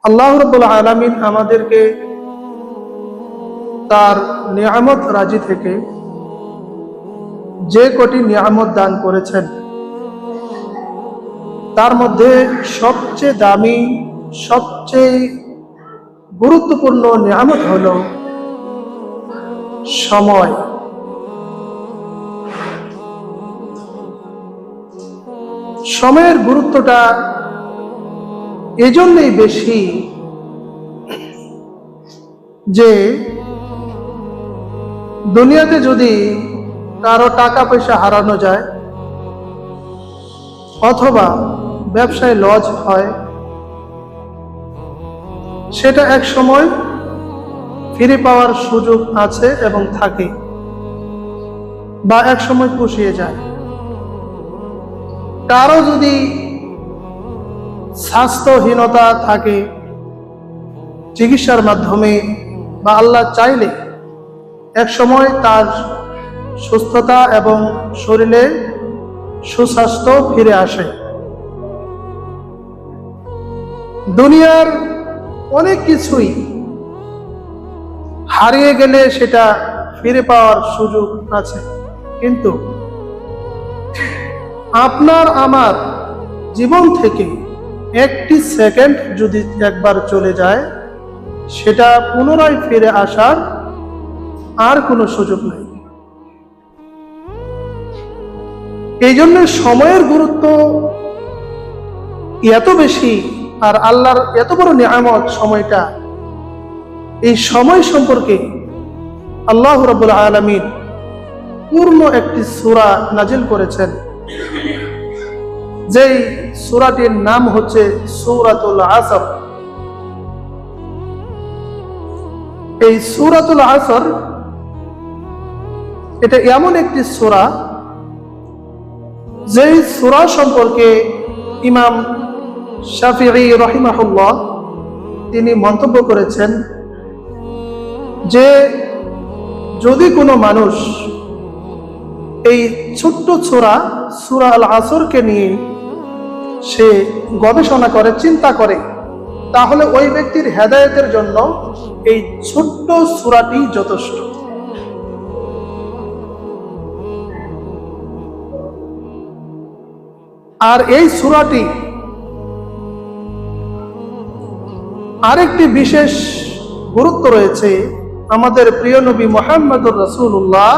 আল্লাহ রাব্বুল আলামিন আমাদেরকে তার নিয়ামত রাজি থেকে যে কটি নিয়ামত দান করেছেন তার মধ্যে সবচেয়ে দামি, সবচেয়ে গুরুত্বপূর্ণ নিয়ামত হলো সময়। সময়ের গুরুত্বটা এজন্যই বেশি যে দুনিয়াতে যদি কারো টাকা পয়সা হারানো যায় অথবা ব্যবসায় লস হয়, সেটা এক সময় ফিরে পাওয়ার সুযোগ আছে এবং থাকে, বা এক সময় পুষিয়ে যায়। কারো যদি স্বাস্থ্যহীনতা থাকে, চিকিৎসার মাধ্যমে বা আল্লাহ চাইলে এক সময় তার সুস্থতা এবং শরীরে সুস্বাস্থ্য ফিরে আসে। দুনিয়ার অনেক কিছুই হারিয়ে গেলে সেটা ফিরে পাওয়ার সুযোগ আছে, কিন্তু আপনার আমার জীবন থেকে একটি সেকেন্ড যদি একবার চলে যায়, সেটা পুনরায় ফিরে আসার আর কোনো সুযোগ নেই। এই জন্য সময়ের গুরুত্ব এত বেশি, আর আল্লাহর এত বড় নিয়ামত সময়টা। এই সময় সম্পর্কে আল্লাহ রাব্বুল আলামিন পূর্ণ একটি সূরা নাজিল করেছেন, যেই সূরাটির নাম হচ্ছে সূরাতুল আসর। এই সূরাতুল আসর এটা এমন একটি সূরা যেই সূরা সম্পর্কে ইমাম শাফিঈ রাহিমাহুল্লাহ তিনি মন্তব্য করেছেন যে যদি কোনো মানুষ এই ছোট্ট সূরা আল আসরকে নিয়ে সে গবেষণা করে, চিন্তা করে, তাহলে ওই ব্যক্তির হেদায়েতের জন্য এই ছোট্ট সূরাটি যথেষ্ট। আর এই সূরাটি আরেকটি বিশেষ গুরুত্ব রয়েছে। আমাদের প্রিয় নবী মুহাম্মদুর রাসূলুল্লাহ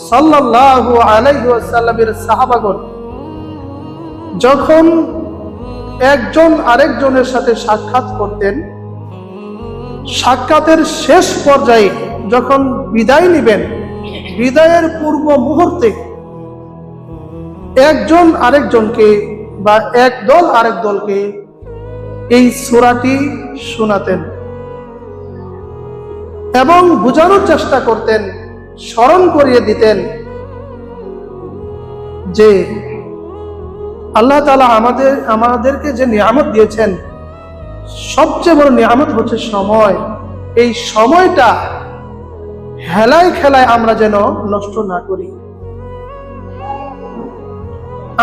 সাল্লাল্লাহু আলাইহি ওয়াসাল্লামের সাহাবাগণ যখন একজন আরেকজনের সাথে সাক্ষাৎ করতেন, সাক্ষাতের শেষ পর্যায়ে যখন বিদায় নেবেন, বিদায়ের পূর্ব মুহূর্তে একজন আরেকজনকে বা এক দল আরেক দলকে এই সূরাটি শোনাতেন এবং বোঝানোর চেষ্টা করতেন, স্মরণ করিয়ে দিতেন যে আল্লাহ তাআলা আমাদেরকে যে নিয়ামত দিয়েছেন, সবচেয়ে বড় নিয়ামত হচ্ছে সময়। এই সময়টা হেলায় খেলায় আমরা যেন নষ্ট না করি।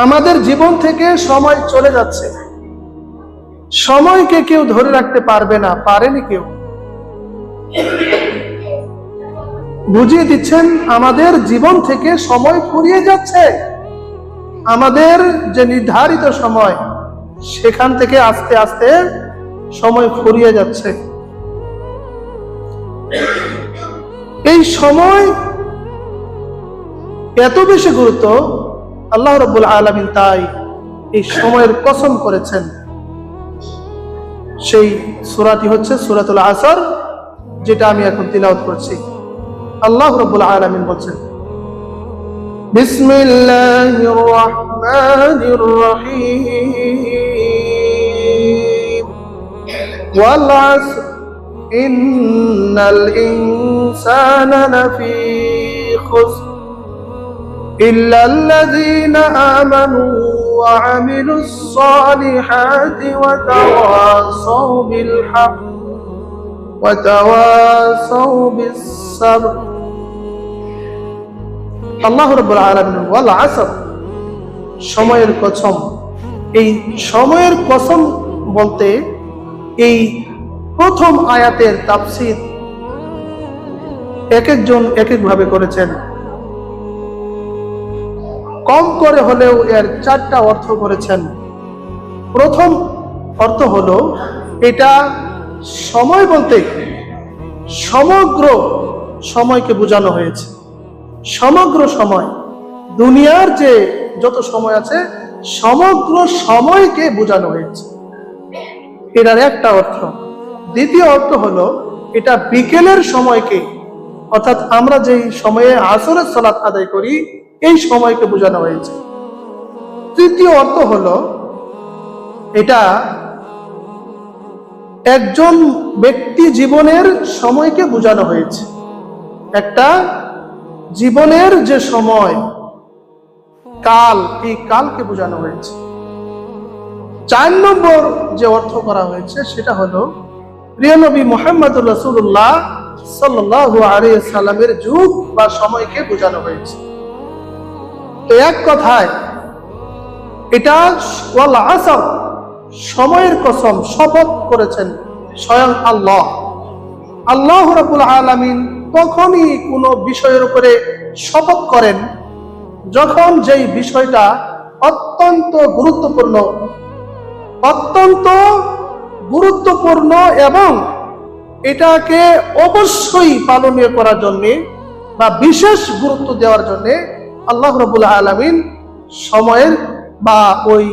আমাদের জীবন থেকে সময় চলে যাচ্ছে, সময়কে কেউ ধরে রাখতে পারবে না, পারেনি কেউ। বুঝিয়ে দিচ্ছেন আমাদের জীবন থেকে সময় ফুরিয়ে যাচ্ছে। আমাদের যে নির্ধারিত সময়, সেখান থেকে আস্তে আস্তে সময় ফুরিয়ে যাচ্ছে। এই সময় এত বেশি গুরুত্ব, আল্লাহ রাব্বুল আলামিন তাই এই সময়ের কসম করেছেন। সেই সূরাটি হচ্ছে সূরাতুল আসর, যেটা আমি এখন তিলাওয়াত করছি। আল্লাহ রাব্বুল আলামিন বলেন, বিসমিল্লাহির রাহমানির রহিম, ওয়াল আসর ইন্নাল ইনসানা লাফি খুসর ইল্লাল্লাযীনা আমানু ওয়া আমিলুস সালিহাতি ওয়া তাওয়াসাউ বিল হক ওয়া তাওয়াসাউ বিস সাবর। আল্লাহ রাব্বুল আলামিন ওয়াল আসর, সময়ের কসম। এই সময়ের কসম বলতে এই প্রথম আয়াতের তাফসীর এক একজন এক এক ভাবে করেছেন। কম করে হলেও এর 4টা অর্থ করেছেন। প্রথম অর্থ হলো, এটা সময় বলতে সমগ্র সময়কে বোঝানো হয়েছে। সমগ্র সময়, দুনিয়ার যে যত সময় আছে সমগ্র সময়কে বোঝানো হয়েছে, এটার একটা অর্থ। দ্বিতীয় অর্থ হলো, এটা বিকেলের সময়কে, অর্থাৎ আমরা যেই সময়ে আসরের সালাত আদায় করি এই সময়কে বোঝানো হয়েছে। তৃতীয় অর্থ হলো, এটা একজন ব্যক্তি জীবনের সময়কে বোঝানো হয়েছে, একটা জীবনের যে সময় কাল, এই কালকে বোঝানো হয়েছে। 4 নম্বর যে অর্থ করা হয়েছে সেটা হলো, প্রিয় নবী মুহাম্মদুর রাসূলুল্লাহ সাল্লাল্লাহু আলাইহি সাল্লামের যুগ বা সময়কে বোঝানো হয়েছে। এক কথায় এটা ওয়াল আসর, সময়ের কসম, শপথ করেছেন স্বয়ং আল্লাহ। আল্লাহ রাব্বুল আলামিন তখনই কোনো বিষয়ের উপরে শপথ করেন যখন যেই বিষয়টা অত্যন্ত গুরুত্বপূর্ণ এবং এটাকে অবশ্যই পালনীয় করার জন্য বা বিশেষ গুরুত্ব দেওয়ার জন্য আল্লাহ রাব্বুল আলামিন সময়ের বা ওই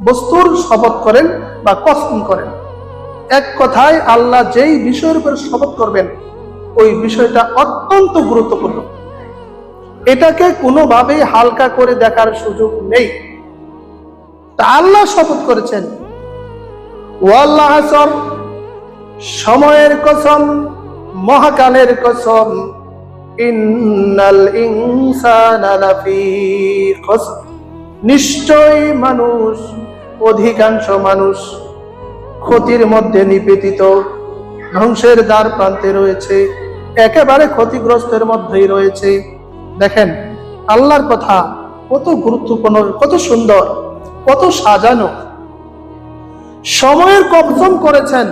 বস্তুর শপথ করেন বা কসম করেন। এক কথায় আল্লাহ যেই বিষয়ের উপর শপথ করবেন ওই বিষয়টা অত্যন্ত গুরুত্বপূর্ণ, এটাকে কোনোভাবেই হালকা করে দেখার সুযোগ নেই। তা আল্লাহ শপথ করেছেন ওয়াল আসর, সময়ের কসম, মহাকালের কসম, ইন্নাল ইনসানা লাফি খুসর, নিশ্চয়ই মানুষ, অধিকাংশ মানুষ ক্ষতির মধ্যে নিপতিত, ধ্বংসের দ্বার প্রান্তে রয়েছে, একেবারে ক্ষতিগ্রস্তের মধ্যেই রয়েছে। দেখেন আল্লাহর কথা কত গুরুত্বপূর্ণ, কত সুন্দর, কত সাজানো। সময়ের কসম করেছেন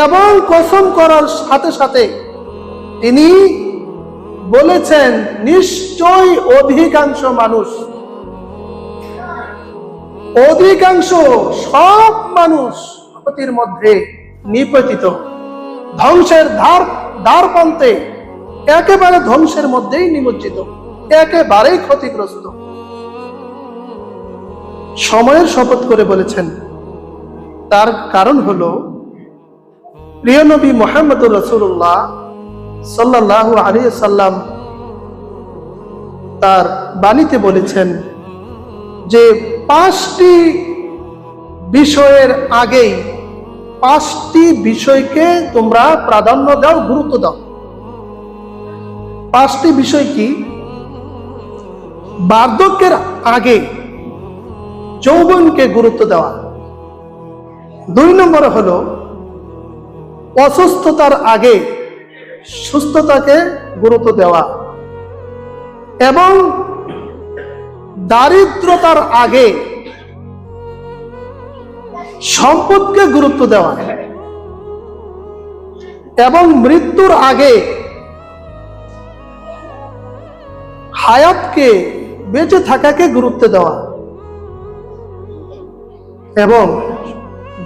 এবং কসম করার সাথে সাথে তিনি বলেছেন নিশ্চয় অধিকাংশ মানুষ, অধিকাংশ সব মানুষ ক্ষতির মধ্যে নিপতিত, ধ্বংসের দ্বার প্রান্তে, একেবারে ধ্বংসের মধ্যেই নিমজ্জিত, একেবারেই ক্ষতিগ্রস্ত। সময়ের শপথ করে বলেছেন, তার কারণ হলো প্রিয় নবী মুহাম্মদুর রাসূলুল্লাহ সাল্লাল্লাহু আলাইহি সাল্লাম তার বাণীতে বলেছেন যে 5টি বিষয়ের আগেই 5টি বিষয়কে তোমরা প্রাধান্য দাও, গুরুত্ব দাও। 5টি বিষয় কি? বার্ধক্যের আগে যৌবনকে গুরুত্ব দেওয়া, 2 নম্বরে হলো অসুস্থতার আগে সুস্থতাকে গুরুত্ব দেওয়া, এবং দারিদ্রতার আগে সম্পদকে গুরুত্ব দেওয়া, এবং মৃত্যুর আগে হায়াতকে, বেঁচে থাকাকে গুরুত্ব দেওয়া, এবং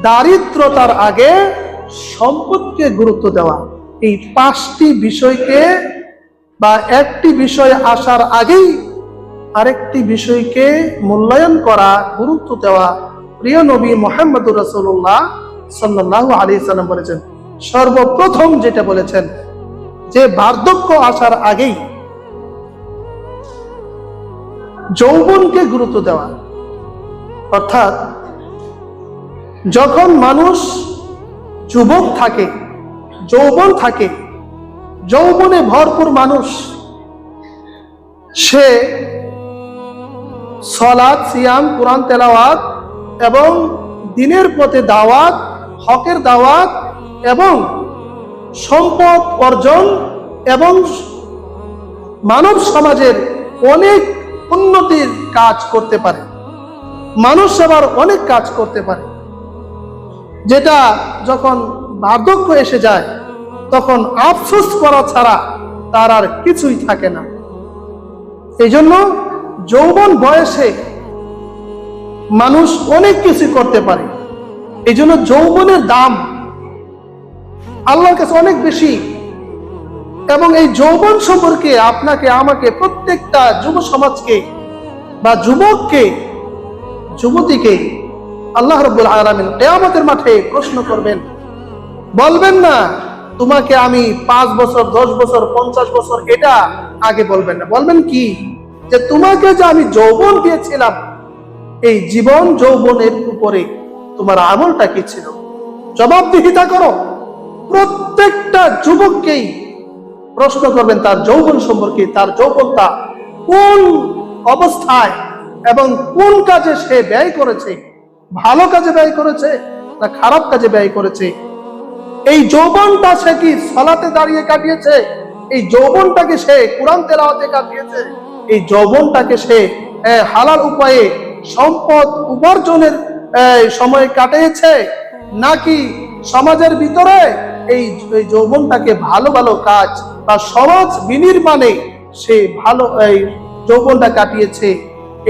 দারিদ্রতার আগে সম্পদকে গুরুত্ব দেওয়া। এই 5টি বিষয়কে বা একটি বিষয় আসার আগেই আরেকটি বিষয়কে মূল্যায়ন করা, গুরুত্ব দেওয়া প্রিয় নবী মুহাম্মদুর রাসূলুল্লাহ সাল্লাল্লাহু আলাইহি সাল্লাম বলেছেন। সর্বপ্রথম যেটা বলেছেন যে বার্ধক্য আসার আগেই যৌবনকে গুরুত্ব দেওয়া, অর্থাৎ যখন মানুষ যুবক থাকে, যৌবন থাকে, যৌবনে ভরপুর মানুষ, সে সালাত, সিয়াম, কুরআন তেলাওয়াত এবং দ্বীনের পথে দাওয়াত, হকের দাওয়াত এবং সম্পদ অর্জন এবং মানব সমাজের অনেক উন্নতির কাজ করতে পারে, মানুষ সেবার অনেক কাজ করতে পারে। যেটা যখন বার্ধক্য এসে যায় তখন আফসোস করা ছাড়া তার আর কিছুই থাকে না। এই জন্য যৌবন বয়সে মানুষ অনেক কিছু করতে পারে। এই জন্য যৌবনের দাম আল্লাহর কাছে অনেক বেশি। এবং এই যৌবন সম্পর্কে আপনাকে আমাকে প্রত্যেকটা যুব সমাজকে বা যুবককে যুবতীকে আল্লাহ রাব্বুল আলামিন কিয়ামতের মাঠে প্রশ্ন করবেন। বলবেন না তোমাকে আমি 5 বছর 10 বছর 50 বছর, এটা আগে বলবেন না। বলবেন কি, যে তোমাকে যে আমি যৌবন দিয়েছিলাম, এই জীবন যৌবনের উপরে তোমার আমলটা কি ছিল? জবাবদিহিতা করো। প্রত্যেকটা যুবককেই প্রশ্ন করবেন তার যৌবন সম্পর্কে, তার যৌবনটা কোন অবস্থায় এবং কোন কাজে সে ব্যয় করেছে, ভালো কাজে ব্যয় করেছে না খারাপ কাজে ব্যয় করেছে। এই যৌবনটা সে কি সালাতে দাঁড়িয়ে কাটিয়েছে, এই যৌবনটাকে সে কুরআন তেলাওয়াতে কাটিয়েছে, এই যৌবনটাকে সে হালাল উপায়ে সম্পদ উপার্জনের সময় কাটিয়েছে, নাকি সমাজের ভিতরে এই যৌবনটাকে ভালো ভালো কাজ বা সমাজ বিনির্মাণে সে ভালো এই যৌবনটা কাটিয়েছে,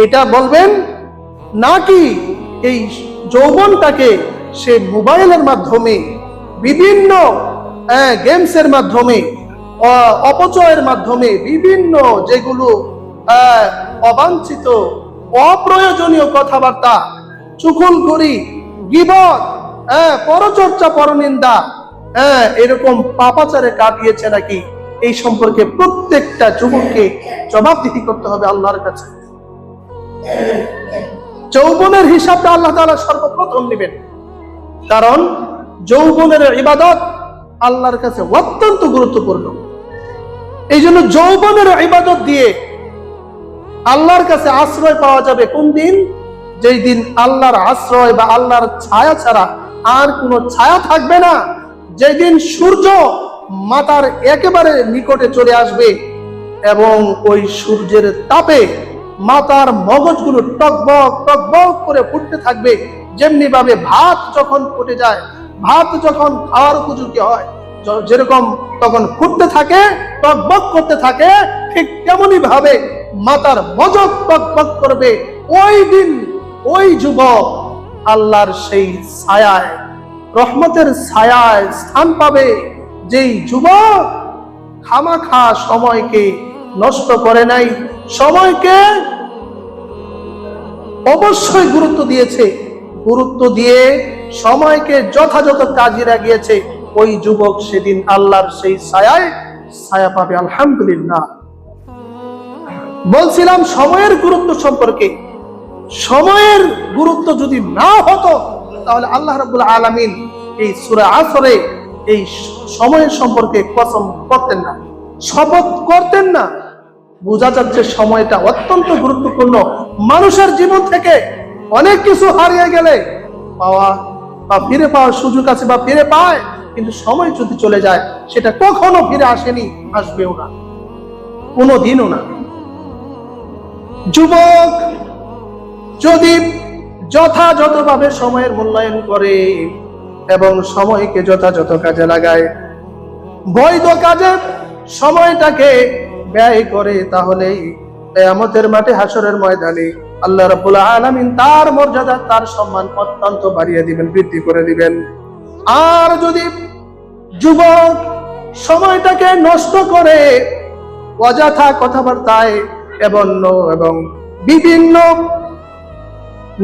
এটা বলবেন। নাকি এই যৌবনটাকে সে মোবাইলের মাধ্যমে, বিভিন্ন গেমসের মাধ্যমে, অপচয়ের মাধ্যমে, বিভিন্ন যেগুলো অবাঞ্ছিত অপ্রয়োজনীয় কথাবার্তা, চুগলখড়ি, গীবত, পরচর্চা, পরনিন্দা, এরকম পাপাচারে কাটিয়েছে নাকি, এই সম্পর্কে প্রত্যেকটা যুবককে জবাবদিহি করতে হবে আল্লাহর কাছে। যৌবনের হিসাবটা আল্লাহ তাআলা সর্বপ্রথম নেবেন, কারণ যৌবনের ইবাদত আল্লাহর কাছে অত্যন্ত গুরুত্বপূর্ণ। এই জন্য যৌবনের ইবাদত দিয়ে আল্লাহর কাছে আশ্রয় পাওয়া যাবে কোন দিন? যেই দিন আল্লাহর আশ্রয় বা আল্লাহর ছায়া ছাড়া আর কোনো ছায়া থাকবে না, যেদিন সূর্য মাথার একেবারে নিকটে চলে আসবে এবং ওই সূর্যের তাপে মাথার মগজগুলো টকবক টকবক করে ফুটতে থাকবে। যেমনি ভাবে ভাত যখন ফুটে যায়, ভাত যখন খাওয়ার উপযোগী হয়, যেরকম তখন ফুটতে থাকে, টকবক করতে থাকে, ঠিক তেমনি ভাবে মাথার মগজ টকবক করবে। ওই দিন ওই যুবক আল্লাহর সেই ছায়ায়, রহমতের ছায়ায় স্থান পাবে। যেই যুবক খামাখা সময়কে নষ্ট করে নাই, সময়কে অবশ্যই গুরুত্ব দিয়েছে, গুরুত্ব দিয়ে সময়কে যথাযথ কাজে লাগিয়েছে, ওই যুবক সেদিন আল্লাহর সেই ছায়ায় ছায়া পাবে। আলহামদুলিল্লাহ। বলছিলাম সময়ের গুরুত্ব সম্পর্কে। সময়ের গুরুত্ব যদি না হতো তাহলে আল্লাহ রাব্বুল আলামিন এই সূরা আসরে এই সময়ের সম্পর্কে কসম করতেন না, শপথ করতেন না। বোঝা যাচ্ছে সময়টা অত্যন্ত গুরুত্বপূর্ণ। মানুষের জীবন থেকে অনেক কিছু হারিয়ে গেলে পাওয়া বা ফিরে পাওয়ার সুযোগ আছে বা ফিরে পায়, কিন্তু সময় যদি চলে যায় সেটা কখনো ফিরে আসেনি, আসবেও না, কোনোদিনও না। যুবক যদি যথাযথভাবে সময়ের মূল্যায়ন করে এবং সময়কে যথাযথ কাজে লাগায়, বৈধ কাজে সময়টাকে ব্যয় করে, তাহলে কিয়ামতের মাঠে হাসরের ময়দানে আল্লাহ রাব্বুল আলামিন তার মর্যাদা, তার সম্মান অত্যন্ত বাড়িয়ে দিবেন, বৃদ্ধি করে দিবেন। আর যদি যুবক সময়টাকে নষ্ট করে অযথা কথাবার্তায় এবং বিভিন্ন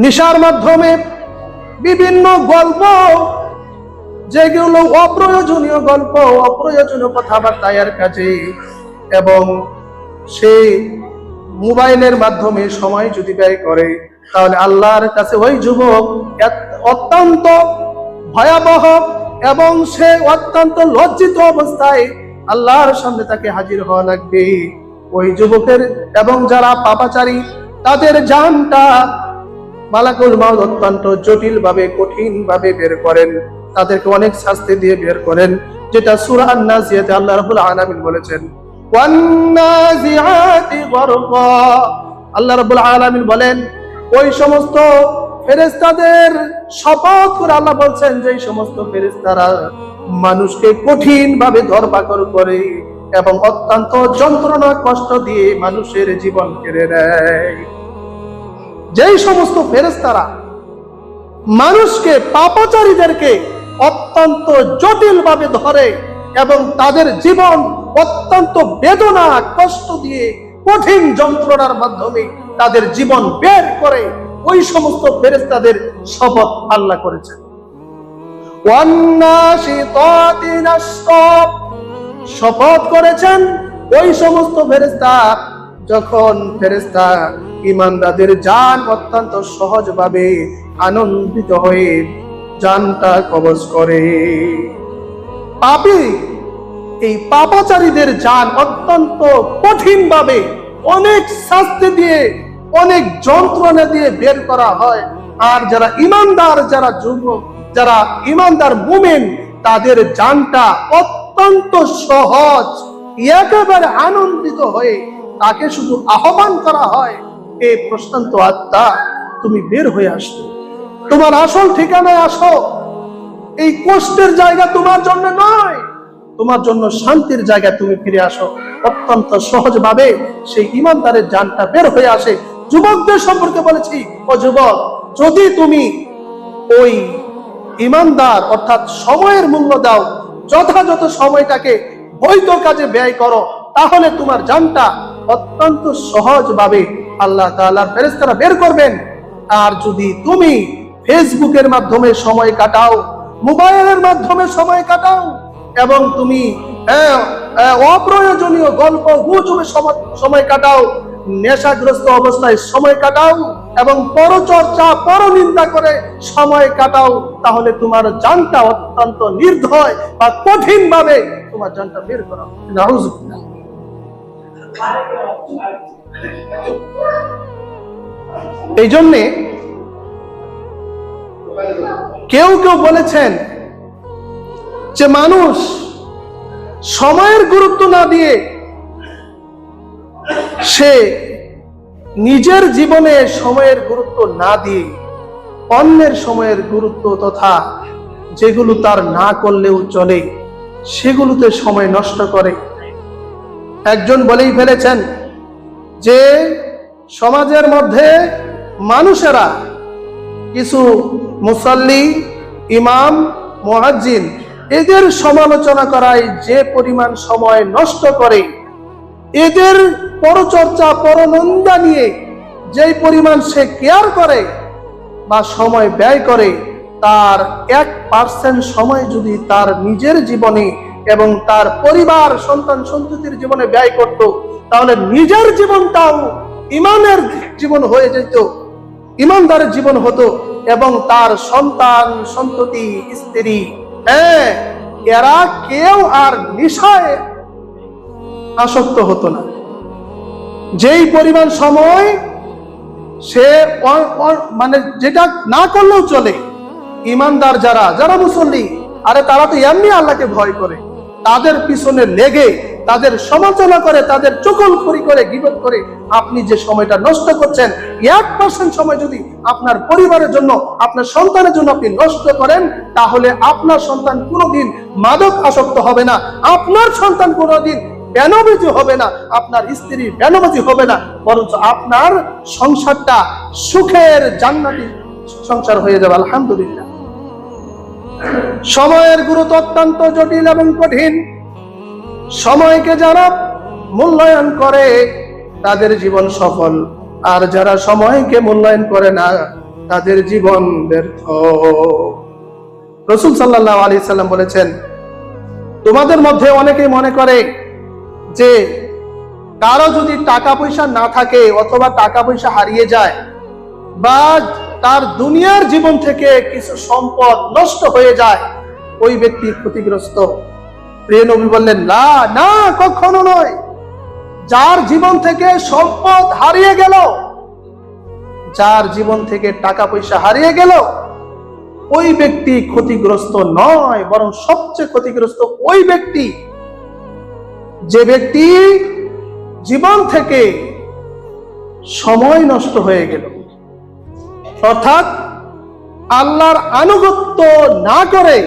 নেশার মাধ্যমে, বিভিন্ন গল্প, যেগুলো অপ্রয়োজনীয় গল্প, অপ্রয়োজনীয় কথাবার্তার কাজে, এবং সে মোবাইলের মাধ্যমে সময় যদি ব্যয় করে, তাহলে আল্লাহর কাছে ওই যুবক অত্যন্ত ভয়াবহ এবং সে অত্যন্ত লজ্জিত অবস্থায় আল্লাহর সামনে তাকে হাজির হওয়া লাগবে। ওই যুবকের এবং যারা পাপাচারী তাদের জানটা মালাকুল মাউত অত্যন্ত জটিল ভাবে, কঠিন ভাবে বের করেন, তাদেরকে অনেক শাস্তি দিয়ে বের করেন, যেটা সূরা আন-নাজিয়াতে আল্লাহ রাব্বুল আলামিন বলেছেন, ওয়ান-নাজিআতি গরকা। আল্লাহ রাব্বুল আলামিন বলেন ওই সমস্ত ফেরেশতাদের শপথ করে আল্লাহ বলছেন যে এই সমস্ত ফেরেশতারা মানুষকে কঠিন ভাবে ধরপাকড় করে এবং অত্যন্ত যন্ত্রণা কষ্ট দিয়ে মানুষের জীবন কেড়ে নেয়। যেই সমস্ত ফেরেশতারা মানুষকে, পাপাচারীদেরকে অত্যন্ত জটিল ভাবে ধরে এবং তাদের জীবন অত্যন্ত বেদনা কষ্ট দিয়ে কঠিন যন্ত্রণার মাধ্যমে তাদের জীবন বের করে, ওই সমস্ত ফেরেশতাদের শপথ আল্লাহ করেছেন। শপথ করেছেন ওই সমস্ত ফেরেশতা, যখন ফেরেশতা ঈমানদারদের জান অত্যন্ত সহজভাবে আনন্দিত হয়ে জানটা কবজ করে। পাপী, এই পাপাচারীদের জান অত্যন্ত কঠিন ভাবে অনেক শাস্তি দিয়ে, অনেক যন্ত্রণা দিয়ে বের করা হয়। আর যারা ঈমানদার, যারা যুবক, যারা ঈমানদার মুমিন, তাদের জানটা অত্যন্ত সহজ, একেবারে আনন্দিত হয়ে তাকে শুধু আহ্বান করা হয়, এ প্রশান্ত আত্মা তুমি বের হয়ে আসো, তোমার আসল ঠিকানায় আসো। এই কষ্টের জায়গা তোমার জন্য নয়, তোমার জন্য শান্তির জায়গা, তুমি ফিরে আসো। অত্যন্ত সহজ ভাবে সেই ঈমানদারের জানটা বের হয়ে আসে। যুবকদের সম্পর্কে বলেছি, ও যুবক, যদি তুমি ওই ঈমানদার অর্থাৎ সময়ের মূল্য দাও, যথাযথ সময়টাকে বৈধ কাজে ব্যয় করো, তাহলে তোমার জানটা অত্যন্ত সহজ ভাবে আল্লাহ তাআলার ফেরেশতারা বের করবেন। আর যদি তুমি ফেসবুকের মাধ্যমে সময় কাটাও, মোবাইলের মাধ্যমে সময় কাটাও এবং তুমি অপ্রয়োজনীয় গল্প গুজবে সময় কাটাও, নেশাগ্রস্ত অবস্থায় সময় কাটাও এবং পরচর্চা, পরনিন্দা করে সময় কাটাও, তাহলে তোমার জানটা অত্যন্ত নির্দয় বা কঠিন ভাবে তোমার জানটা বের করা। নাউযুবিল্লাহ। এই জন্যে কেউ কেউ বলেছেন যে মানুষ সময়ের গুরুত্ব না দিয়ে সে নিজের জীবনে সময়ের গুরুত্ব না দিয়ে অন্যের সময়ের গুরুত্ব তথা যেগুলো তার না করলেও চলে সেগুলোতে সময় নষ্ট করে। একজন বলেই ফেলেছেন যে সমাজের মধ্যে মানুষেরা কিছু মুসাল্লি, ইমাম, মুয়াজ্জিন এদের সমালোচনা করায় যে পরিমাণ সময় নষ্ট করে, এদের পরচর্চা, পরনিন্দা নিয়ে যেই পরিমাণ সে কেয়ার করে বা সময় ব্যয় করে, তার 1% সময় যদি তার নিজের জীবনে এবং তার পরিবার, সন্তান সন্ততির জীবনে ব্যয় করত, তাহলে নিজের জীবনটাও ঈমানের জীবন হয়ে যেত, ঈমানদারের জীবন হতো এবং তার সন্তান সন্ততি, স্ত্রী, এরা কেউ আর নেশায় আসক্ত হতো না। যেই পরিমাণ সময় সে মানে যেটা না করলেও চলে, ঈমানদার যারা মুসল্লি, আরে তারা তো এমনি আল্লাহকে ভয় করে, তাদের পিছনে লেগে তাদের সমালোচনা করে, তাদের চুগলখড়ি করে, গীবত করে আপনি যে সময়টা নষ্ট করছেন, 1% সময় যদি আপনার পরিবারের জন্য, আপনার সন্তানের জন্য আপনি নষ্ট করেন, তাহলে আপনার সন্তান কোনোদিন মাদক আসক্ত হবে না, আপনার সন্তান কোনোদিন বেনমাজি হবে না, আপনার স্ত্রী বেনমাজি হবে না, বরঞ্চ আপনার সংসারটা সুখের জান্নাতি সংসার হয়ে যাবে। আলহামদুলিল্লাহ। সময়ের গুরুত্ব অত্যন্ত জটিল এবং কঠিন। সময়কে যারা মূল্যায়ন করে তাদের জীবন সফল, আর যারা সময়কে মূল্যায়ন করে না তাদের জীবন ব্যর্থ। রাসূল সাল্লাল্লাহু আলাইহি সাল্লাম বলেছেন, তোমাদের মধ্যে অনেকেই মনে করে যে কারো যদি টাকা পয়সা না থাকে অথবা টাকা পয়সা হারিয়ে যায় বা তার দুনিয়ার জীবন থেকে কিছু সম্পদ নষ্ট হয়ে যায়, ওই ব্যক্তি ক্ষতিগ্রস্ত। প্রিয় নবী বললেন, না না, কখনো নয়। যার জীবন থেকে সম্পদ হারিয়ে গেল, যার জীবন থেকে টাকা পয়সা হারিয়ে গেল, ওই ব্যক্তি ক্ষতিগ্রস্ত নয়, বরং সবচেয়ে ক্ষতিগ্রস্ত ওই ব্যক্তি যে ব্যক্তি জীবন থেকে সময় নষ্ট হয়ে গেল, অর্থাৎ আল্লাহর আনুগত্য না করে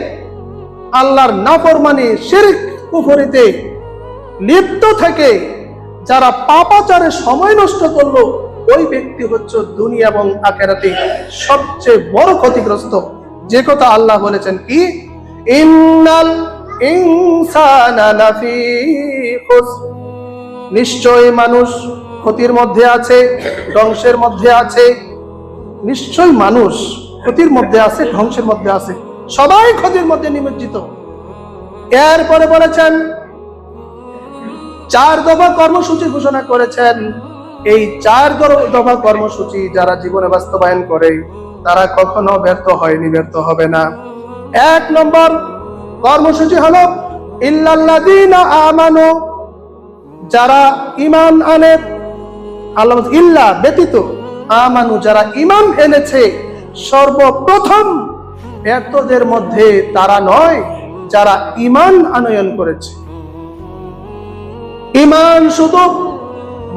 আল্লাহর নাফরমানি শিরক কুফরিতে লিপ্ত থেকে যারা পাপাচারে সময় নষ্ট করলো, ওই ব্যক্তি হচ্ছে দুনিয়া এবং আখিরাতে সবচেয়ে বড় ক্ষতিগ্রস্ত। যে কথা আল্লাহ বলেছেন কি, ইন্নাল ইনসানা লাফি খুসর, নিশ্চয় মানুষ ক্ষতির মধ্যে আছে, ধ্বংসের মধ্যে আছে। নিশ্চয় মানুষ ক্ষতির মধ্যে আছে, ধ্বংসের মধ্যে আছে, সবাই ক্ষতির মধ্যে নিমজ্জিত। এরপরে বলেছেন 4 দফা কর্মসূচি ঘোষণা করেছেন। এই 4 দফা কর্মসূচি যারা জীবনে বাস্তবায়ন করে তারা কখনো ব্যর্থ হয়নি, ব্যর্থ হবে না। 1 নম্বর কর্মসূচি হলো ইল্লাল্লাযীনা আমানু, যারা ঈমান আনে। আল্লাহ ইল্লা ব্যতীত, আমানু যারা ঈমান এনেছে, সর্বপ্রথম ব্যর্থদের মধ্যে তারা নয় যারা ঈমান আনয়ন করেছে। ঈমান শুধু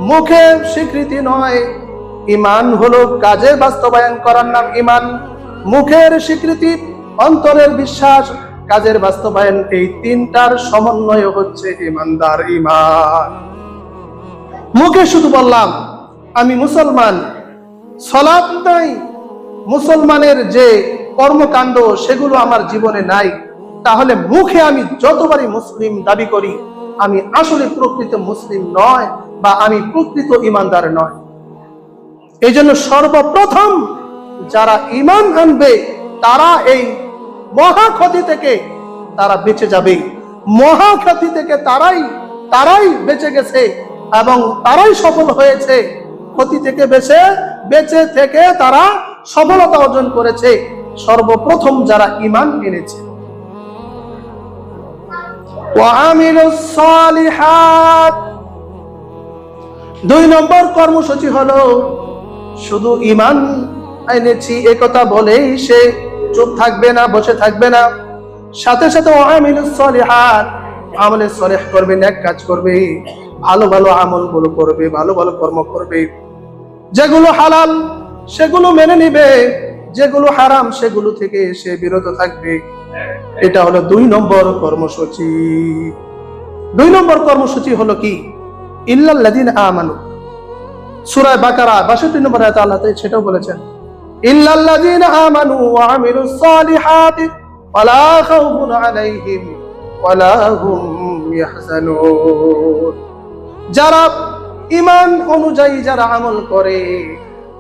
মুখে স্বীকৃতি নয়, ঈমান হলো কাজে বাস্তবায়ন করার নাম ঈমান। মুখের স্বীকৃতি, অন্তরের বিশ্বাস, কাজের বাস্তবায়ন, এই 3টার সমন্বয় হচ্ছে ঈমানদার ঈমান। মুখে শুধু বললাম আমি মুসলমান, সালাত নাই, মুসলমানের যে কর্মকাণ্ড সেগুলো আমার জীবনে নাই, তাহলে মুখে আমি যতবারই মুসলিম দাবি করি আমি আসলে প্রকৃত মুসলিম নয়, বা আমি প্রকৃত ঈমানদার নয়। এই জন্য সর্বপ্রথম যারা ঈমান আনবে তারা এই মহা ক্ষতি থেকে তারা বেঁচে যাবে। মহা ক্ষতি থেকে তারাই বেঁচে গেছে এবং তারাই সফল হয়েছে। ক্ষতি থেকে বেঁচে থেকে তারা সফলতা অর্জন করেছে সর্বপ্রথম যারা ঈমান এনেছে। ওয়ামিলুস সালিহাত, 2 নম্বর কর্মসূচি হলো শুধু ঈমান এনেছি একথা বলেই সে চুপ থাকবে না, বসে থাকবে না, সাথে সাথে ওয়ামিলুস সালিহাত, আমলে সালেহ করবে, নেক কাজ করবে, ভালো ভালো আমলগুলো করবে, ভালো ভালো কর্ম করবে। যেগুলো হালাল সেগুলো মেনে নিবে, যেগুলো হারাম সেগুলো থেকে সে বিরত থাকবে। এটা হলো 2 নম্বর কর্মসূচি। 2 নম্বর কর্মসূচি হলো কি, ইল্লাল্লাযীনা আমানু। সূরা বাকারা 62 নম্বর আয়াতে আল্লাহ সেটাও বলেছেন, ইল্লাল্লাযীনা আমানু ওয়া আমিলুস সালিহাতি ওয়ালা খাউফুন আলাইহিম ওয়ালা হুম ইয়াহজানুন। যারা ঈমান অনুযায়ী যারা আমল করে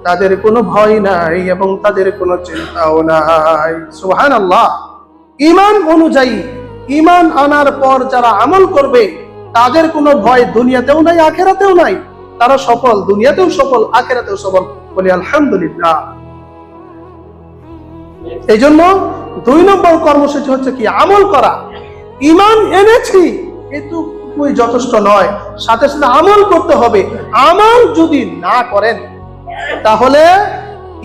তাদের কোনো ভয় নাই এবং তাদের কোনো চিন্তাও নাই। সুবহানাল্লাহ। ঈমান অনুযায়ী, ঈমান আনার পর যারা আমল করবে তাদের কোনো ভয় দুনিয়াতেও নাই, আখিরাতেও নাই। তারা সফল, দুনিয়াতেও সফল, আখিরাতেও সফল। বলি আলহামদুলিল্লাহ। এই জন্য 2 নম্বর কর্মসূচি হচ্ছে কি, আমল করা। ঈমান এনেছি এটুকুই যথেষ্ট নয়, সাথে সাথে আমল করতে হবে। আমল যদি না করেন তাহলে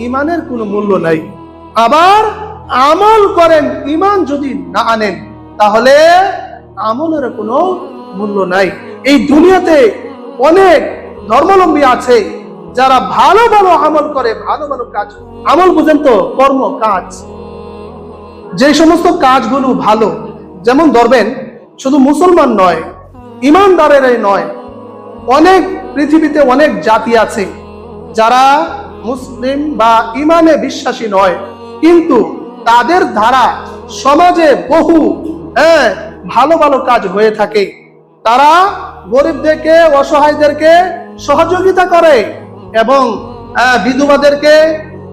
ঈমানের কোনো মূল্য নাই। আবার আমল করেন, ঈমান যদি না আনেন তাহলে আমলের কোনো মূল্য নাই। এই দুনিয়াতে অনেক ধর্মাবলম্বী আছে যারা ভালো ভালো আমল করে, ভালো ভালো কাজ। আমল বুঝেন তো, কর্ম, কাজ। যে সমস্ত কাজগুলো ভালো, যেমন ধরবেন শুধু মুসলমান নয়, ঈমানদারেরাই নয়, অনেক পৃথিবীতে অনেক জাতি আছে যারা মুসলিম বা ঈমানে বিশ্বাসী নয়, কিন্তু তাদের দ্বারা সমাজে বহু ভালো ভালো কাজ হয়ে থাকে। তারা গরিবদেরকে, অসহায়দেরকে সহযোগিতা করে এবং বিধবাদেরকে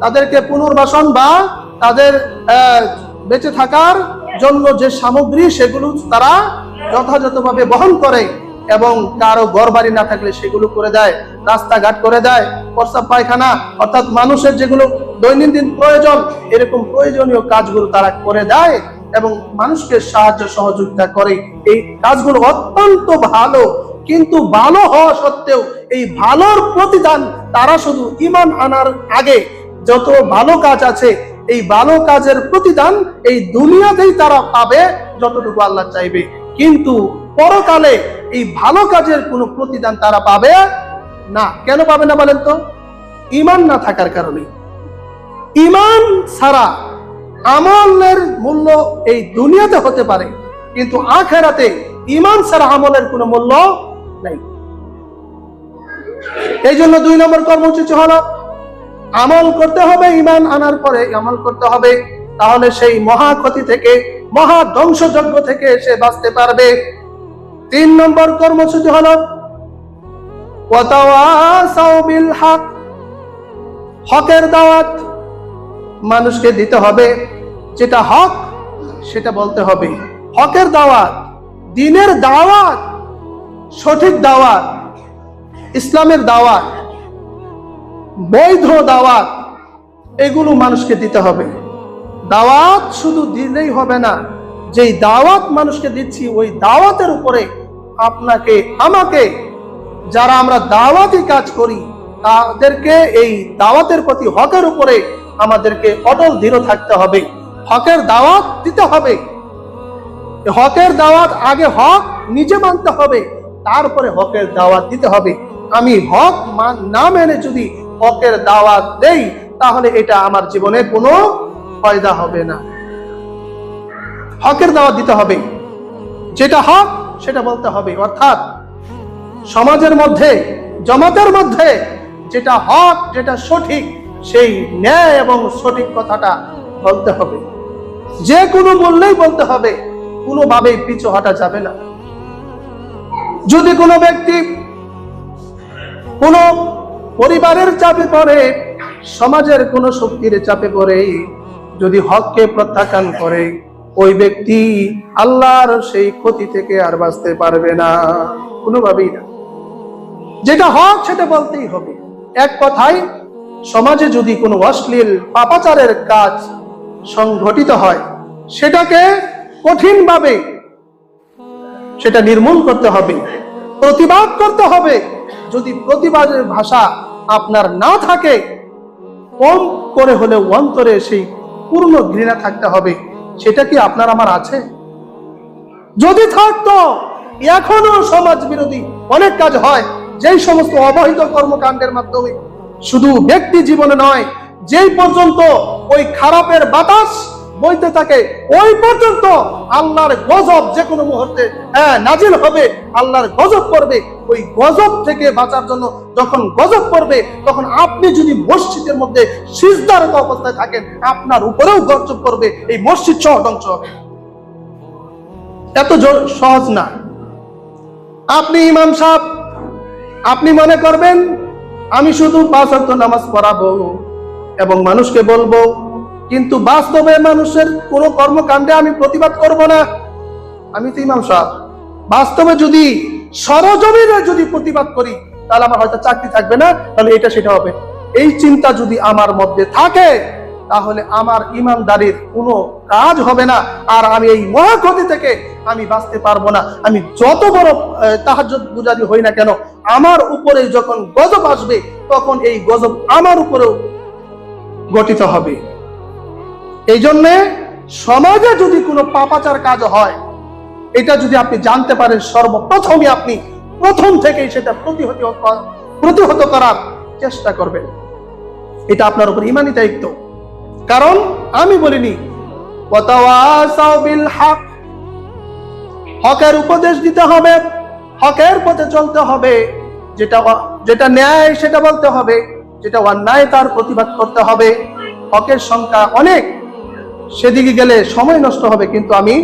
তাদেরকে পুনর্বাসন বা তাদের বেঁচে থাকার জন্য যে সামগ্রী সেগুলো তারা যথাযথভাবে বহন করে এবং কারো ঘরবাড়ি না থাকলে সেগুলো করে দেয়, রাস্তাঘাট করে দেয়, প্রস্রাব পায়খানা অর্থাৎ মানুষের যেগুলো দৈনন্দিন প্রয়োজন, এরকম প্রয়োজনীয় কাজগুলো তারা করে দেয় এবং মানুষকে সাহায্য সহযোগিতা করে। এই কাজগুলো অত্যন্ত ভালো, কিন্তু ভালো হওয়া সত্ত্বেও এই ভালোর প্রতিদান তারা শুধু ঈমান আনার আগে যত ভালো কাজ আছে এই ভালো কাজের প্রতিদান এই দুনিয়াতেই তারা পাবে যতটুকু আল্লাহ চাইবে, কিন্তু পরকালে এই ভালো কাজের কোনো প্রতিদান তারা পাবে না। কেন পাবে না বলেন তো? ঈমান না থাকার কারণে। ঈমান ছাড়া আমলের মূল্য এই দুনিয়াতে হতে পারে, কিন্তু আখিরাতে ঈমান ছাড়া আমলের কোনো মূল্য নেই। এই জন্য 2 নম্বর কর্মসূচি হলো আমল করতে হবে, ঈমান আনার পরে আমল করতে হবে, তাহলে সেই মহা ক্ষতি থেকে, মহা ধ্বংসযজ্ঞ থেকে সে বাঁচতে পারবে। 3 নম্বর কর্মসূচি হলো ওয়াতাওয়াসাউ বিল হক, হকের দাওয়াত মানুষকে দিতে হবে। যেটা হক সেটা বলতে হবে। হকের দাওয়াত, দ্বীনের দাওয়াত, সঠিক দাওয়াত, ইসলামের দাওয়াত, বৈধ দাওয়াত, এগুলো মানুষকে দিতে হবে। দাওয়াত শুধু দিলেই হবে না, যেই দাওয়াত মানুষকে দিচ্ছি ওই দাওয়াতের উপরে আপনাকে আমাকে, যারা আমরা দাওয়াতি কাজ করি তাদেরকে এই দাওয়াতের প্রতি, হকের উপরে আমাদেরকে অটল দৃঢ় থাকতে হবে। হকের দাওয়াত দিতে হবে। হকের দাওয়াত আগে হক নিজে মানতে হবে, তারপরে হকের দাওয়াত দিতে হবে। আমি হক না মেনে যদি হকের দাওয়াত দেই তাহলে এটা আমার জীবনে কোনো ফায়দা হবে না। হকের দাওয়াত দিতে হবে, যেটা হক সেটা বলতে হবে। অর্থাৎ সমাজের মধ্যে, জমাতের মধ্যে যেটা হক, যেটা সঠিক, সেই ন্যায় এবং সঠিক কথাটা বলতে হবে। যে কোনো মূল্যেই বলতে হবে, কোনোভাবেই পিছু হটা যাবে না। যদি কোনো ব্যক্তি কোনো পরিবারের চাপে পড়ে, সমাজের কোনো শক্তির চাপে পড়ে যদি হককে প্রত্যাখ্যান করে, ওই ব্যক্তি আল্লাহর সেই ক্ষতি থেকে আর বাঁচতে পারবে না, কোনোভাবেই না। যেটা হক সেটা বলতেই হবে। এক কথায়, সমাজে যদি কোনো অশ্লীল পাপাচারের কাজ সংঘটিত হয় সেটাকে কঠিনভাবে সেটা নির্মূল করতে হবে, প্রতিবাদ করতে হবে। যদি প্রতিবাদের ভাষা আপনার না থাকে, কম করে হলে অন্তরে সেই পূর্ণ ঘৃণা থাকতে হবে। সেটা কি আপনার আমার আছে? যদি থাকতো, এখনো সমাজ বিরোধী অনেক কাজ হয়, যেই সমস্ত অবৈধ কর্মকাণ্ডের মাধ্যমে শুধু ব্যক্তি জীবনে নয়, যেই পর্যন্ত ওই খারাপের বাতাস বইতে থাকে ওই পর্যন্ত আল্লাহর গজব যে কোনো মুহূর্তে নাজিল হবে, আল্লাহর গজব পড়বে। ওই গজব থেকে বাঁচার জন্য যখন গজব পড়বে, তখন আপনি যদি মসজিদের মধ্যে সিজদারত অবস্থায় থাকেন, আপনার উপরেও গজব পড়বে, এই মসজিদ সহ ধ্বংস হবে। এত সহজ না। আপনি ইমাম সাহেব, আপনি মনে করবেন আমি শুধু 5 ওয়াক্ত নামাজ পড়াবো এবং মানুষকে বলবো, কিন্তু বাস্তবে মানুষের কোনো কর্মকাণ্ডে আমি প্রতিবাদ করব না। আমি তো ইমাম সাহেব। বাস্তবে যদি সরজমিনে যদি প্রতিবাদ করি তাহলে আমার হয়তো চাকরি থাকবে না, তাহলে এটা সেটা হবে। এই চিন্তা যদি আমার মধ্যে থাকে তাহলে আমার ইমানদারির কোনো কাজ হবে না, আর আমি এই মহাক্ষতি থেকে আমি বাঁচতে পারবো না। আমি যত বড় তাহাজ্জুদ গুজারি হই না কেন, আমার উপরে যখন গজব আসবে তখন এই গজব আমার উপরেও গঠিত হবে। এই জন্য সমাজে যদি কোনো পাপাচার কাজ হয়, এটা যদি আপনি জানতে পারেন, সর্বপ্রথমই আপনি প্রথম থেকেই সেটা প্রতিহত করার চেষ্টা করবেন। এটা আপনার উপর ঈমানি দায়িত্ব। কারণ আমি বলিনি ওয়াতাওয়াসাউ বিল হক, হকের উপদেশ দিতে হবে, হকের পথে চলতে হবে, যেটা ন্যায় সেটা বলতে হবে, যেটা অন্যায় তার প্রতিবাদ করতে হবে। হকের সংখ্যা অনেক, সেদিকে গেলে সময় নষ্ট হবে, কিন্তু আমি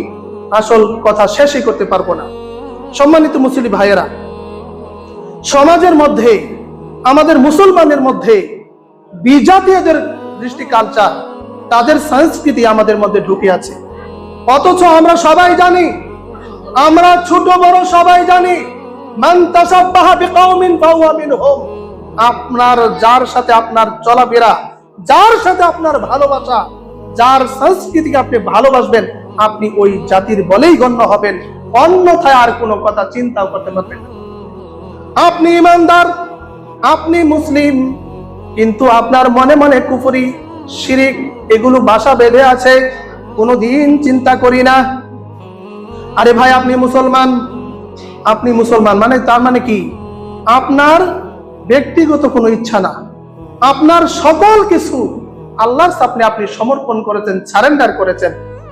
আসল কথা শেষই করতে পারবো না। সম্মানিত মুসলিম ভাইয়েরা, সমাজের মধ্যে, আমাদের মুসলমানের মধ্যে বিজাতীয়দের দৃষ্টি কালচার, তাদের সংস্কৃতি আমাদের মধ্যে ঢুকে আছে। অথচ আমরা সবাই জানি, আমরা ছোট বড় সবাই জানি, মান তাসাব্বাহা বিকাউমিন ফাহুয়া মিনহুম। আপনার যার সাথে আপনার চলাফেরা, যার সাথে আপনার ভালোবাসা, যার সংস্কৃতিকে আপনি ভালোবাসবেন, আপনি ওই জাতির বলেই গণ্য হবেন, অন্যথায় আর কোনো কথা চিন্তাও করতে পারবেন না। আপনি ইমানদার, আপনি মুসলিম, কিন্তু আপনার মনে মনে কুফরি, শিরিক এগুলো বাসা বেঁধে আছে, কোনোদিন চিন্তা করি না। আরে ভাই, আপনি মুসলমান, আপনি মুসলমান মানে তার মানে কি? আপনার ব্যক্তিগত কোনো ইচ্ছা না, আপনার সকল কিছু আল্লাহর সামনে আপনি সমর্পণ করেছেন, সারেন্ডার করেছেন।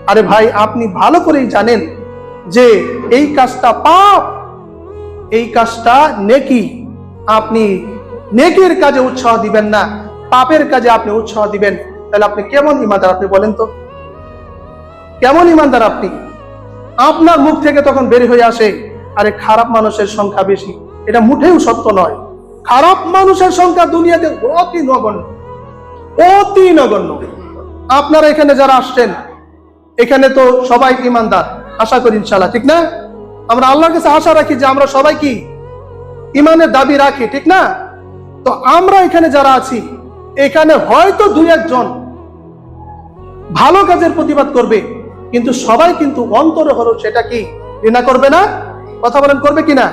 আরে ভাই, আপনি ভালো করেই জানেন যে এই কাজটা পাপ, এই কাজটা নেকি। আপনি নেকির কাজে উৎসাহ দিবেন না, পাপের কাজে আপনি উৎসাহ দিবেন, তাহলে আপনি কেমন ইমানদার? আপনি বলেন তো, কেমন ইমানদার আপনি? আপনার মুখ থেকে তখন বের হয়ে আসে, আরে খারাপ মানুষের সংখ্যা বেশি। এটা মুঠেও সত্য নয়। খারাপ মানুষের সংখ্যা দুনিয়াতে অতি নগণ্য, অতি নগণ্য। আপনারা এখানে যারা আসছেন, এখানে তো সবাই ইমানদার, আশা করি ইনশাআল্লাহ, ঠিক না? আমরা আল্লাহর কাছে আশা রাখি যে আমরা সবাই কি ইমানের দাবি রাখি, ঠিক না? তো আমরা এখানে যারা আছি, এখানে হয়তো দুই একজন ভালো কাজের প্রতিবাদ করবে, কিন্তু সবাই কিন্তু অন্তরে হলো সেটা কি ঘৃণা করবে না? কথা বলেন, করবে কিনা?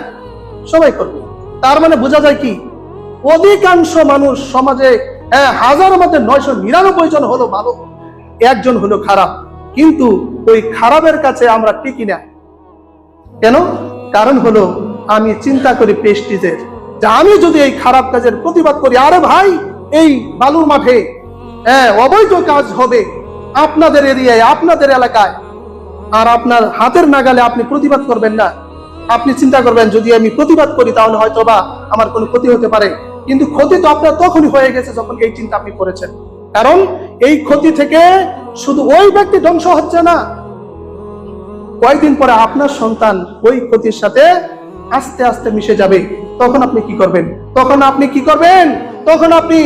সবাই করবে। তার মানে বোঝা যায় কি, অধিকাংশ মানুষ সমাজে, হাজারের মধ্যে 999 জন হলো ভালো, একজন হলো খারাপ। কিন্তু ওই খারাপের কাছে আমরা টিকি না। কেন? কারণ হলো আমি চিন্তা করি প্রেস্টিজের, যে আমি যদি এই খারাপ কাজের প্রতিবাদ করি, আরে ভাই এই বালুর মাঠে অবৈধ কাজ হবে আপনাদের এরিয়ায়, আপনাদের এলাকায়, আর আপনার হাতের নাগালে আপনি প্রতিবাদ করবেন না। আপনি চিন্তা করবেন যদি আমি প্রতিবাদ করি তাহলে হয়তো বা আমার কোনো ক্ষতি হতে পারে। কিন্তু ক্ষতি তো আপনার তখনই হয়ে গেছে যখন এই চিন্তা আপনি করেছেন। কারণ এই ক্ষতি থেকে শুধু ওই ব্যক্তি ধ্বংস হচ্ছে না, কয়েকদিন পরে আপনার সন্তান ওই ক্ষতির সাথে আস্তে আস্তে মিশে যাবে। তখন আপনি কি করবেন? তখন আপনি কি করবেন? তখন আপনি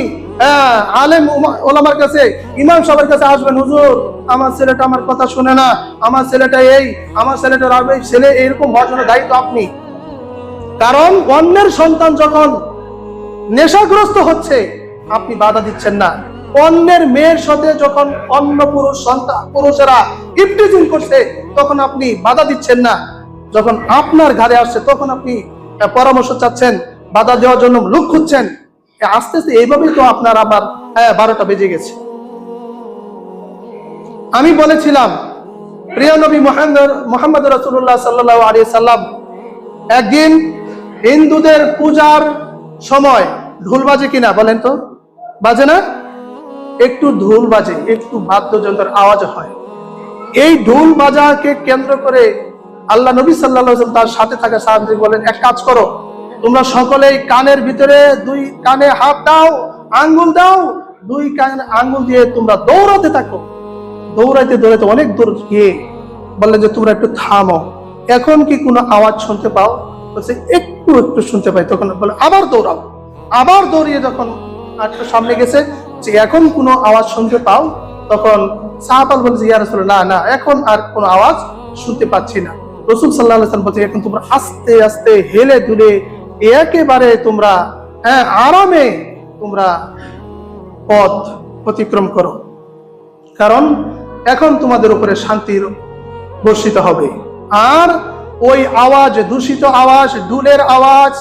আলেম ওলামার কাছে, ইমাম সাহেবের কাছে আসবেন, হুজুর আমার ছেলেটা আমার কথা শুনে না, আমার ছেলেটা এই, আমার ছেলেটার আবে ছেলে, এরকম হওয়ার জন্য দায়িত্ব আপনি। কারণ অন্যের সন্তান যখন নেশাগ্রস্ত হচ্ছে, আপনি বাধা দিচ্ছেন না। অন্যের মেয়ের সাথে যখন অন্য পুরুষেরা ইফটিজিং করছে, তখন আপনি বাধা দিচ্ছেন না। যখন আপনার ঘরে আসছে তখন আপনি পরামর্শ চাচ্ছেন, বাধা দেওয়ার জন্য লোক খুঁজছেন। আস্তে আস্তে এইভাবেই তো আপনার আবার 12টা বেজে গেছে। আমি বলেছিলাম প্রিয় নবী মুহাম্মদ রাসূলুল্লাহ সাল্লাল্লাহু আলাইহি সাল্লাম একদিন হিন্দুদের পূজার সময় ঢোল বাজে কিনা বলেন তো? বাজে না? একটু ঢোল বাজে, একটু বাদ্যযন্ত্রের আওয়াজ হয়। এই ঢোল বাজাকে কেন্দ্র করে আল্লাহ নবী সাল্লাল্লাহু আলাইহি ওয়াসাল্লাম তার সাথে থাকা সাহাবীদের বলেন, এক কাজ করো, তোমরা সকলেই কানের ভিতরে 2 কানে হাত দাও, আঙ্গুল দাও, 2 কানে আঙ্গুল দিয়ে তোমরা দৌড়াতে থাকো। দৌড়াইতে দৌড়াইতে অনেক দূর গিয়ে বললেন যে তোমরা একটু থামো, এখন কি কোনো আওয়াজ শুনতে পাও? বলছে একটু একটু শুনতে পাই। তখন বলে আবার দৌড়াও। আবার দৌড়িয়ে যখন একটু সামনে গেছে, যে এখন কোনো আওয়াজ শুনতে পাও? তখন সাহাবাল বলছে, ইয়া রাসূলুল্লাহ, না এখন আর কোনো আওয়াজ শুনতে পাচ্ছি না। রাসূল সাল্লাল্লাহু আলাইহি ওয়াসাল্লাম বলছে, এখন তোমরা আস্তে আস্তে হেলে দুলে একেবারে তোমরা আরামে তোমরা পথ অতিক্রম করো, কারণ এখন তোমাদের উপরে শান্তির বর্ষিত হবে। আর ওই আওয়াজ, দূষিত আওয়াজ, ডুলের আওয়াজ,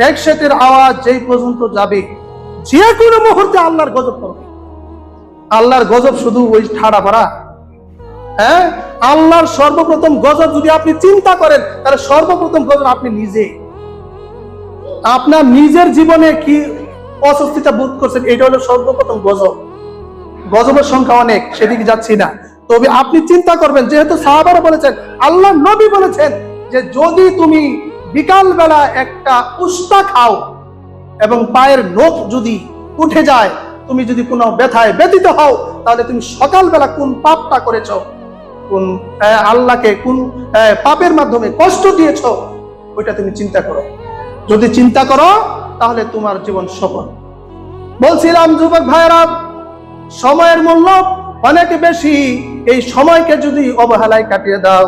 ডেকসেটের আওয়াজ যেই পর্যন্ত যাবে, যে কোনো মুহূর্তে আল্লাহর গজব করবে। আল্লাহর গজব শুধু ওই ঠাড়া পাড়া? আল্লাহর সর্বপ্রথম গজব যদি আপনি চিন্তা করেন, তাহলে সর্বপ্রথম গজব আপনি নিজে, আপনার নিজের জীবনে কি অস্বস্তিতা বোধ করছেন, এটা হলো সর্বপ্রথম গজব। গজবের সংখ্যা অনেক, সেদিকে যাচ্ছি না। তবে আপনি চিন্তা করবেন, যেহেতু সাহাবারা বলেছেন, আল্লাহ নবী বলেছেন যে যদি তুমি বিকাল বেলা একটা উস্তা খাও এবং পায়ের নখ যদি উঠে যায়, তুমি যদি কোনো ব্যথায় ব্যথিত হও, তাহলে তুমি সকালবেলা কোন পাপটা করেছো, কোন আল্লাহকে কোন পাপের মাধ্যমে কষ্ট দিয়েছো, ওইটা তুমি চিন্তা করো। যদি চিন্তা করো তাহলে তোমার জীবন সফল। বলছিলাম যুবক ভাইরা, সময়ের মূল্য অনেক বেশি। এই সময়কে যদি অবহেলায় কাটিয়ে দাও,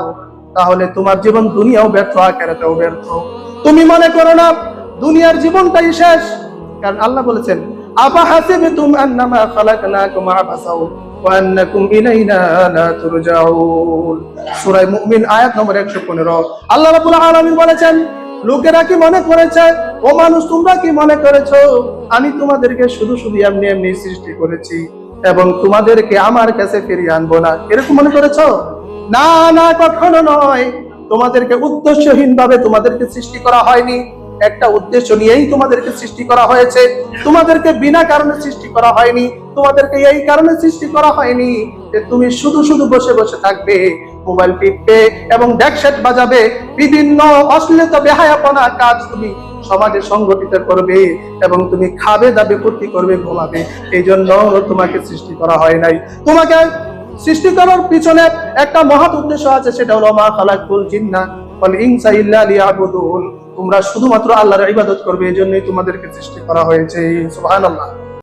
তাহলে তোমার জীবন দুনিয়াও ব্যর্থ, আখিরাতেও ব্যর্থ। তুমি মনে করো না দুনিয়ার জীবনটাই শেষ, কারণ আল্লাহ বলেছেন, আফা হাসিবতুম আন্নামা খালাকনাকুম আবাসাও ওয়া আন্নাকুম ইলাইনা লা তুরজাউন। সূরা মুমিন আয়াত নম্বর 115। আল্লাহ রাব্বুল আলামিন বলেছেন, লোকেরা কি মনে করেছে, ও মানুষ তোমরা কি মনে করেছো আমি তোমাদেরকে শুধু শুধু এমনি এমনি সৃষ্টি করেছি এবং তোমাদেরকে আমার কাছে ফিরিয়ে আনবো না, এরকম মনে করেছো? না না, কখনো নয়। তোমাদেরকে উদ্দেশ্যহীন ভাবে তোমাদেরকে সৃষ্টি করা হয়নি। একটা উদ্দেশ্য নিয়েই তোমাদেরকে সৃষ্টি করা হয়েছে। তোমাদেরকে বিনা কারণে সৃষ্টি করা হয়নি। তোমাদেরকে এই কারণে সৃষ্টি করা হয়নি যে তুমি শুধু শুধু বসে বসে থাকবে, মোবাইল টিপবে এবং ডেকসেট বাজাবে, বিভিন্ন অশ্লীলতা বেহায়াপনা কাজ তুমি সমাজে সংগঠিত করবে এবং তুমি খাবে দাবে ফুর্তি করবে, ঘুমাবে। এই জন্য তোমাকে সৃষ্টি করা হয় নাই। তোমাকে সৃষ্টি করার পিছনে একটা মহৎ উদ্দেশ্য আছে, সেটা হলো মা খালাকুল জিন্না ওয়াল ইনসা ইল্লা লিয়াবুদুন। তোমরা শুধুমাত্র আল্লাহর ইবাদত করবে, এই জন্যই তোমাদেরকে সৃষ্টি করা হয়েছে। সুবহানাল্লাহ।